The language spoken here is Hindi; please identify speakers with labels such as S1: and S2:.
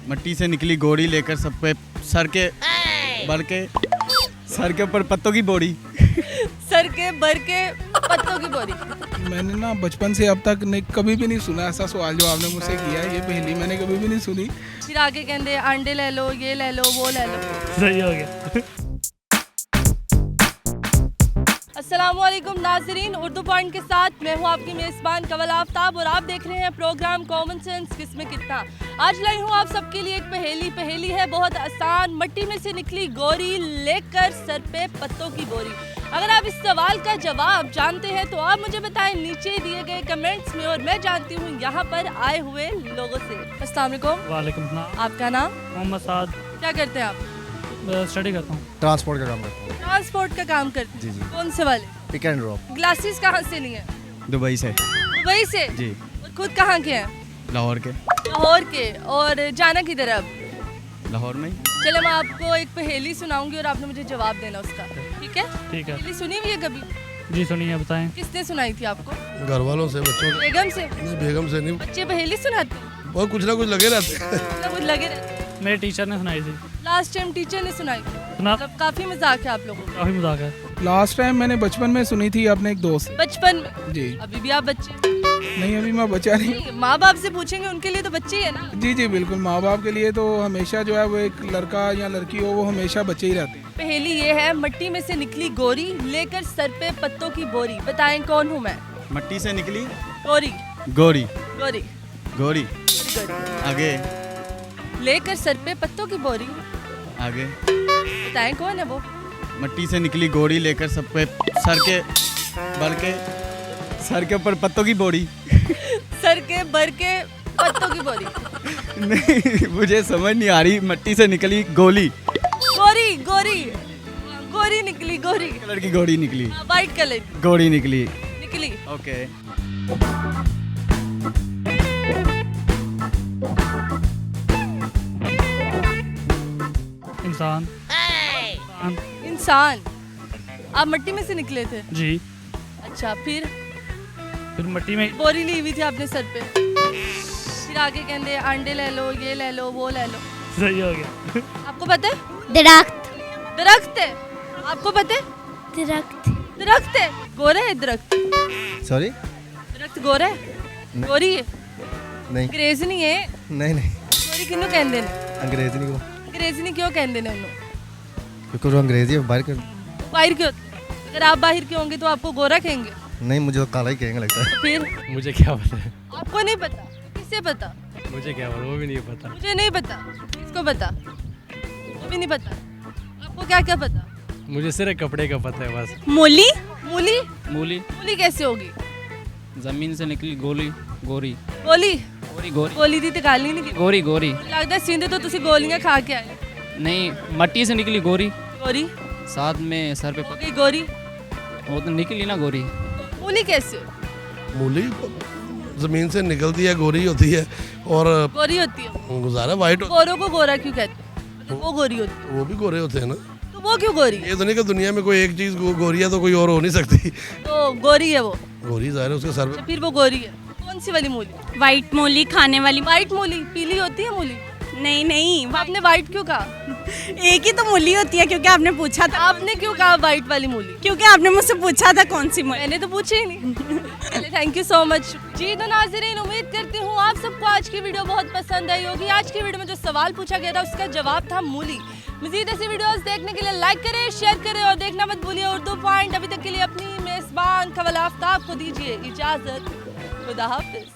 S1: मट्टी से निकली गोरी लेकर सब पे सर के बढ़ के सर के ऊपर पत्तों की बोरी।
S2: सर के भर के पत्तों की बोरी।
S3: मैंने ना बचपन से अब तक नहीं कभी भी नहीं सुना ऐसा सवाल जो आपने मुझसे किया है। ये पहली मैंने कभी भी नहीं सुनी।
S2: फिर आगे कहते अंडे ले लो, ये ले लो, वो ले लो।
S4: सही हो गया।
S2: अस्सलामुअलैकुम नाजरीन, उर्दू पॉइंट के साथ मैं हूँ आपकी मेज़बान कवल आफ्ताब और आप देख रहे हैं प्रोग्राम कॉमन सेंस किसमें कितना। आज लाई हूँ आप सबके लिए एक पहेली है बहुत आसान। मट्टी में से निकली गोरी लेकर सर पे पत्तों की बोरी। अगर आप इस सवाल का जवाब जानते हैं तो आप मुझे बताएं नीचे दिए गए कमेंट्स में और मैं जानती हूँ यहाँ पर आए हुए लोगों से। अस्सलाम वालेकुम।
S4: वालेकुम सलाम।
S2: आपका नाम?
S4: मोहम्मद साद।
S2: क्या करते हैं आप?
S4: स्टडी करता हूँ।
S5: ट्रांसपोर्ट का काम करता हूँ।
S2: ट्रांसपोर्ट का काम करते
S5: जी
S2: हैं?
S5: जी।
S2: कौन से वाले?
S5: Pick and drop.
S2: ग्लासेस कहाँ से लिए?
S1: दुबई से।
S2: दुबई से?
S1: जी।
S2: और खुद कहाँ के हैं?
S1: लाहौर के।
S2: लाहौर के। और जाना किधर है अब?
S1: लाहौर में ही।
S2: चलो मैं आपको एक पहेली सुनाऊंगी और आपने मुझे जवाब देना उसका, ठीक है?
S4: ठीक है।
S2: पहेली सुनी हुई है कभी?
S4: जी सुनिए, बताएं।
S2: किसने सुनाई थी आपको?
S6: घर वालों से, बच्चों के।
S2: बेगम से?
S6: नहीं, बेगम से नहीं।
S2: बच्चे पहेली सुनाते हैं?
S6: बहुत कुछ ना कुछ लगे रहते हैं।
S2: मतलब कुछ लगे रहते हैं।
S4: मेरे टीचर ने सुनाई थी।
S2: लास्ट टाइम टीचर ने सुनाई थी?
S4: सुना?
S2: मतलब काफी मजाक है आप लोगों
S4: काफी मजाक है।
S3: लास्ट टाइम मैंने बचपन में सुनी थी अपने एक दोस्त।
S2: को। बचपन में?
S3: जी।
S2: अभी भी आप बच्चे?
S3: नहीं अभी मैं बचा नहीं।
S2: नहीं, माँ बाप से पूछेंगे उनके लिए तो बच्चे ही है ना।
S3: जी जी बिल्कुल। माँ बाप के लिए तो हमेशा जो है वो एक लड़का या लड़की हो वो हमेशा बच्चे ही रहते हैं।
S2: पहेली ये है, मट्टी में से निकली गोरी लेकर सर पे पत्तों की बोरी। बताएं कौन हूँ मैं?
S1: मट्टी से निकली
S2: गोरी।
S1: गोरी।
S2: गोरी।
S1: गोरी।
S2: गोरी।
S1: आगे।
S2: लेकर सर पे पत्तों की बोरी।
S1: आगे।
S2: बताएं कौन है वो?
S1: मट्टी से निकली गोरी लेकर सब पे सर के बढ़ के सर के ऊपर पत्तों की बोरी।
S2: सर के भर के पत्तों की बोरी।
S1: नहीं मुझे समझ नहीं आ रही। मट्टी से निकली गोली।
S2: गोरी। गोरी। गोरी निकली, गोरी।
S1: कलर की गोरी निकली।
S2: वाइट कलर की
S1: गोरी निकली।
S2: निकली।
S1: ओके।
S4: इंसान।
S2: इंसान। आप मट्टी में से निकले थे?
S4: जी।
S2: अच्छा, फिर
S4: मट्टी में।
S2: बोरी ली हुई थी आपने सर पे। फिर आगे कहते अंडे ले लो, ये ले लो, वो ले लो।
S4: सही हो गया।
S2: आपको पता है?
S7: दरख्त।
S2: दरख्त है? आपको पता है?
S7: दरख्त।
S2: दरख्त है? गोरा है दरख्त?
S5: सॉरी।
S2: दरख्त गोरा है? गोरी है?
S5: नहीं
S2: अंग्रेज नहीं है?
S5: नहीं नहीं
S2: गोरी किन्नू कहते हैं?
S5: अंग्रेजी नहीं वो,
S2: अंग्रेज नहीं क्यों कहते हैं उन्होंने?
S5: क्योंकि वो अंग्रेजी है बाहर के।
S2: बाहर क्यों? अगर आप बाहर के होंगे तो आपको गोरा कहेंगे?
S5: नहीं मुझे तो काला ही कहेंगे लगता है।
S2: तो फिर
S8: मुझे क्या पता है।
S2: आपको नहीं पता? किससे पता?
S8: मुझे क्या पता, वो भी नहीं पता।
S2: मुझे नहीं पता। किसको पता? वो भी नहीं पता। आपको क्या क्या पता?
S8: मुझे सिर्फ कपड़े का पता है बस।
S7: मूली।
S2: मूली?
S9: मूली।
S2: मूली कैसे होगी?
S9: जमीन से निकली गोली गोरी
S2: गोली?
S9: गोरी गोरी
S2: गोली दी तो गाली नहीं की।
S9: गोरी गोरी
S2: लगता है सीधे तो तुसी गोलियां खा के आए।
S9: नहीं, मट्टी से निकली गोरी,
S2: गोरी
S9: साथ में सर पे
S2: हो गई गोरी।
S9: वो तो निकली ना गोरी।
S2: मूली कैसे हो?
S6: मूली जमीन से निकलती है, गोरी होती है और
S2: गोरी होती है?
S6: गुजारा वाइट
S2: गोरों को गोरा क्यों कहते हैं? मतलब वो गोरी होती है
S6: वो भी गोरे होते हैं ना।
S2: तो वो क्यों गोरी है?
S6: ये तो नहीं कि दुनिया में कोई एक चीज गोरी है तो कोई और हो नहीं सकती।
S2: तो गोरी है वो।
S6: गोरी जाहिर है उसके सर
S2: अच्छा, फिर वो गोरी है। कौन सी वाली मूली?
S7: वाइट मूली, खाने वाली।
S2: वाइट मूली? पीली होती है मूली?
S7: नहीं नहीं,
S2: आपने वाइट क्यों कहा?
S7: एक ही तो मूली होती है क्योंकि आपने पूछा था।
S2: आपने क्यों कहा वाइट वाली मूली?
S7: क्योंकि आपने मुझसे पूछा था कौन सी मूली।
S2: मैंने तो पूछा ही नहीं। चलिए, थैंक यू सो मच। जी तो नाज़रीन, उम्मीद करती हूँ आप सबको आज की वीडियो बहुत पसंद आई होगी। आज की वीडियो में जो सवाल पूछा गया था उसका जवाब था मूली। मज़ीद ऐसी वीडियोस देखने के लिए लाइक करें, शेयर करें और देखना मत भूलिए उर्दू पॉइंट। अभी तक के लिए अपनी मेज़बान कवल आफ्ताब को दीजिए इजाज़त। खुदा हाफिज़।